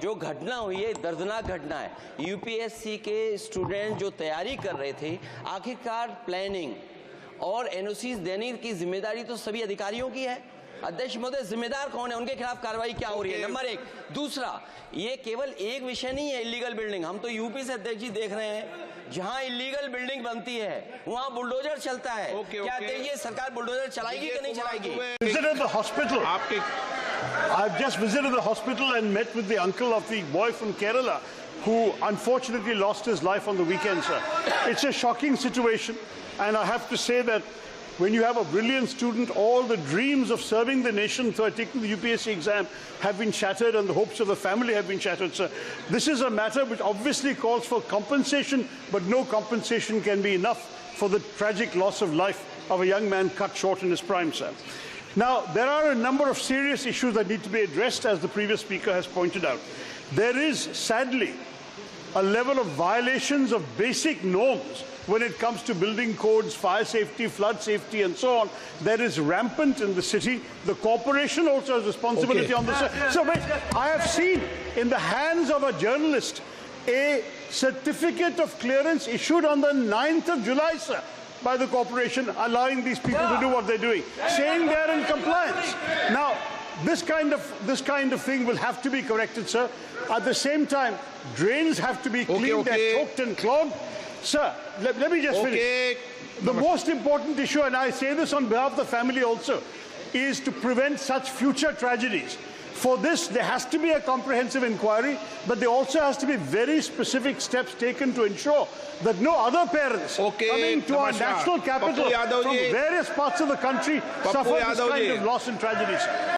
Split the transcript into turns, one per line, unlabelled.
जो घटना हुई है दर्दनाक घटना है। यूपीएससी के स्टूडेंट जो तैयारी कर रहे थे, आखिरकार प्लानिंग और एनओसी देने की जिम्मेदारी तो सभी अधिकारियों की है। अध्यक्ष महोदय, जिम्मेदार कौन है, उनके खिलाफ कार्रवाई क्या हो रही है? नंबर एक। दूसरा, ये केवल एक विषय नहीं है इलीगल बिल्डिंग। हम तो यूपी से अध्यक्ष जी देख रहे हैं, जहां इलीगल बिल्डिंग बनती है वहां बुलडोजर चलता है। क्या ये सरकार बुलडोजर चलाएगी कि नहीं चलाएगी?
Visited the hospital. I've just visited the hospital and met with the uncle of the boy from Kerala who unfortunately lost his life on the weekend, sir. It's a shocking situation, and I have to say that when you have a brilliant student, all the dreams of serving the nation through taking the UPSC exam have been shattered, and the hopes of the family have been shattered, sir. This is a matter which obviously calls for compensation, but no compensation can be enough for the tragic loss of life of a young man cut short in his prime, sir. Now, there are a number of serious issues that need to be addressed, as the previous speaker has pointed out. There is, sadly, a level of violations of basic norms when it comes to building codes, fire safety, flood safety, and so on. That is rampant in the city. The corporation also has responsibility on this. So wait, I have seen in the hands of a journalist a certificate of clearance issued on the 9th of July, sir, by the corporation, allowing these people to do what they're doing, saying they're in compliance. Now, this kind of thing will have to be corrected, sir. At the same time, drains have to be cleaned. They're choked and clogged. Sir, let me just finish. The most important issue, and I say this on behalf of the family also, is to prevent such future tragedies. For this, there has to be a comprehensive inquiry, but there also has to be very specific steps taken to ensure that no other parents coming to our national capital from various parts of the country suffer this kind of loss and tragedies.